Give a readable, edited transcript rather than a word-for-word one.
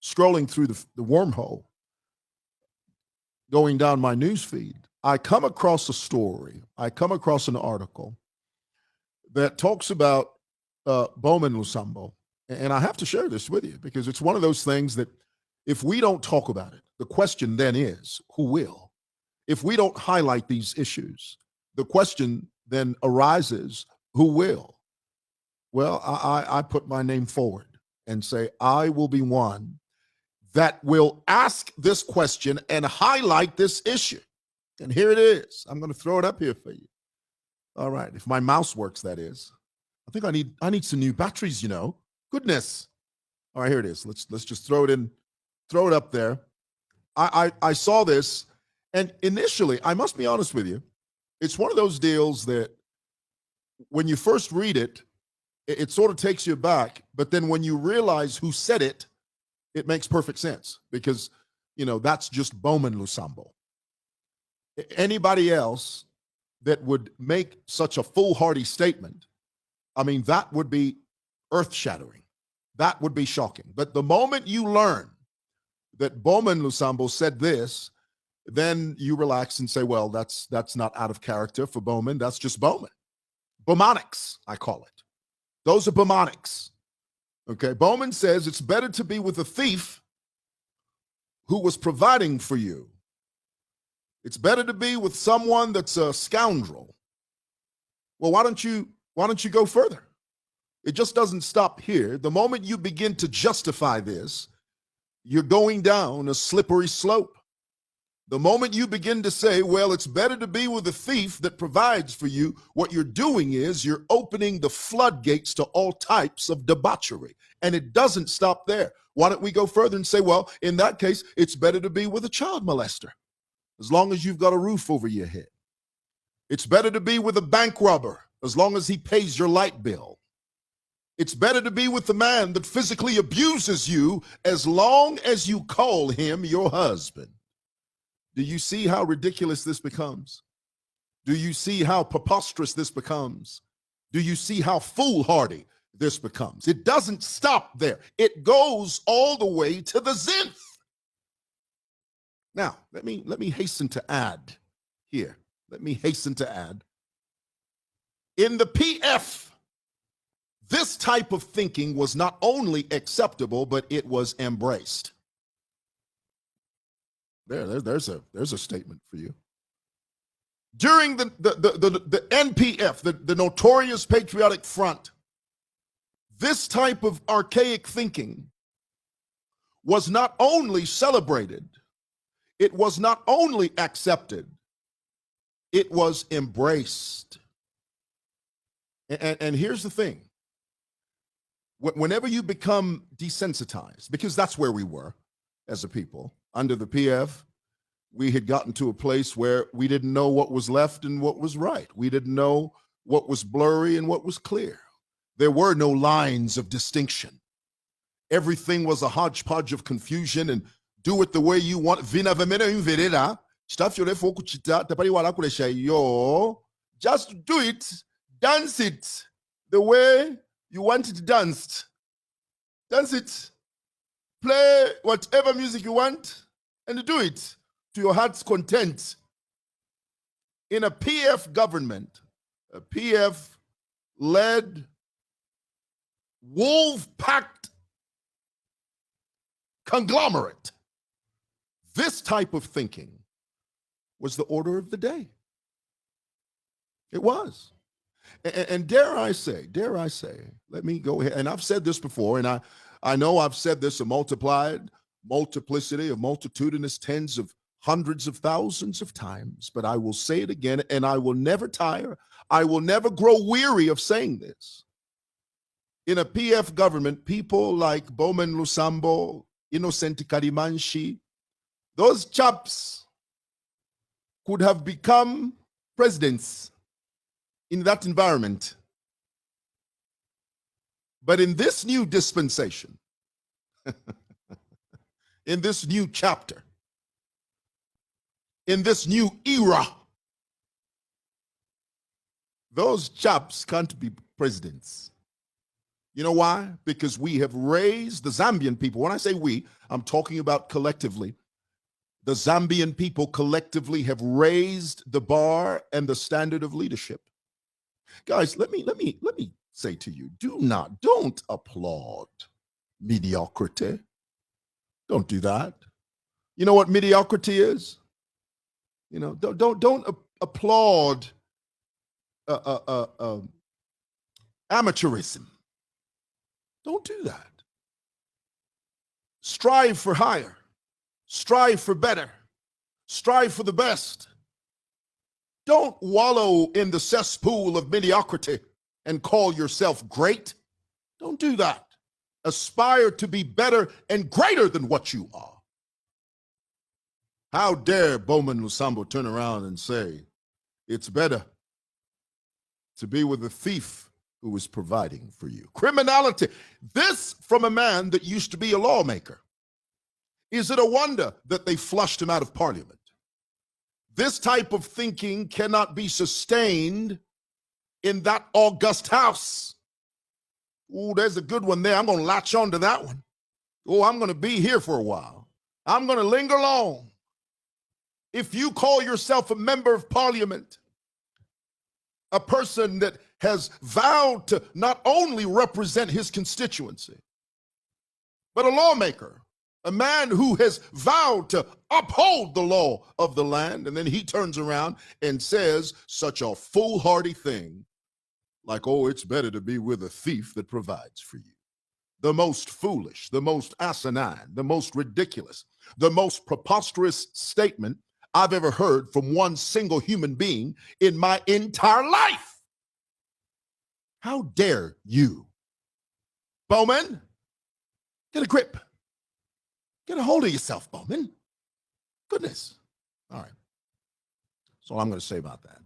scrolling through the wormhole, going down my news feed, I come across a story, I come across an article that talks about Bowman Lusambo. And I have to share this with you because it's one of those things that if we don't talk about it, the question then is, who will? If we don't highlight these issues, the question then arises, who will? Well, I put my name forward and say, I will be one that will ask this question and highlight this issue. And here it is. I'm going to throw it up here for you. All right. If my mouse works, that is. I think I need some new batteries, Goodness. All right, here it is. Let's just throw it up there. I saw this, and initially, I must be honest with you, it's one of those deals that when you first read it, it sort of takes you back, but then when you realize who said it, it makes perfect sense because, that's just Bowman Lusambo. Anybody else that would make such a foolhardy statement, I mean, that would be earth-shattering. That would be shocking. But the moment you learn that Bowman Lusambo said this, then you relax and say, well, that's not out of character for Bowman. That's just Bowman. Bowmanics, I call it. Those are Bowmanics. Okay, Bowman says it's better to be with a thief who was providing for you. It's better to be with someone that's a scoundrel. Well, why don't you go further? It just doesn't stop here. The moment you begin to justify this, you're going down a slippery slope. The moment you begin to say, well, it's better to be with a thief that provides for you, what you're doing is you're opening the floodgates to all types of debauchery. And it doesn't stop there. Why don't we go further and say, well, in that case, it's better to be with a child molester, as long as you've got a roof over your head. It's better to be with a bank robber, as long as he pays your light bill. It's better to be with the man that physically abuses you as long as you call him your husband. Do you see how ridiculous this becomes? Do you see how preposterous this becomes? Do you see how foolhardy this becomes? It doesn't stop there. It goes all the way to the zenith. Now, let me hasten to add here. Let me hasten to add. In the PF, this type of thinking was not only acceptable, but it was embraced. There's a statement for you. During the NPF, the Notorious Patriotic Front, this type of archaic thinking was not only celebrated, it was not only accepted, it was embraced. And here's the thing. Whenever you become desensitized, because that's where we were as a people, under the PF, we had gotten to a place where we didn't know what was left and what was right. We didn't know what was blurry and what was clear. There were no lines of distinction. Everything was a hodgepodge of confusion and do it the way you want. Just do it, dance it the way you want it danced. Dance it. Play whatever music you want and do it to your heart's content. In a PF government, a PF-led, wolf-packed conglomerate, this type of thinking was the order of the day. It was. And dare I say, let me go ahead, and I've said this before, and I know I've said this a multiplicity of multitudinous tens of hundreds of thousands of times, but I will say it again, and I will never tire. I will never grow weary of saying this. In a PF government, people like Bowman Lusambo, Innocent Karimanshi, those chaps could have become presidents in that environment. But in this new dispensation, in this new chapter, in this new era, those chaps can't be presidents. You know why? Because we have raised the Zambian people. When I say we, I'm talking about collectively. The Zambian people collectively have raised the bar and the standard of leadership. Guys, let me say to you, don't applaud mediocrity. Don't do that. You know what mediocrity is? You know, don't applaud amateurism. Don't do that. Strive for higher. Strive for better. Strive for the best. Don't wallow in the cesspool of mediocrity and call yourself great. Don't do that. Aspire to be better and greater than what you are. How dare Bowman Lusambo turn around and say, it's better to be with a thief who is providing for you. Criminality. This from a man that used to be a lawmaker. Is it a wonder that they flushed him out of parliament? This type of thinking cannot be sustained in that august house. Oh, there's a good one there. I'm going to latch on to that one. Oh, I'm going to be here for a while. I'm going to linger long. If you call yourself a member of parliament, a person that has vowed to not only represent his constituency, but a lawmaker, a man who has vowed to uphold the law of the land, and then he turns around and says such a foolhardy thing like, oh, it's better to be with a thief that provides for you. The most foolish, the most asinine, the most ridiculous, the most preposterous statement I've ever heard from one single human being in my entire life. How dare you? Bowman, get a grip. Get a hold of yourself, Bowman. Goodness. All right. That's all I'm going to say about that.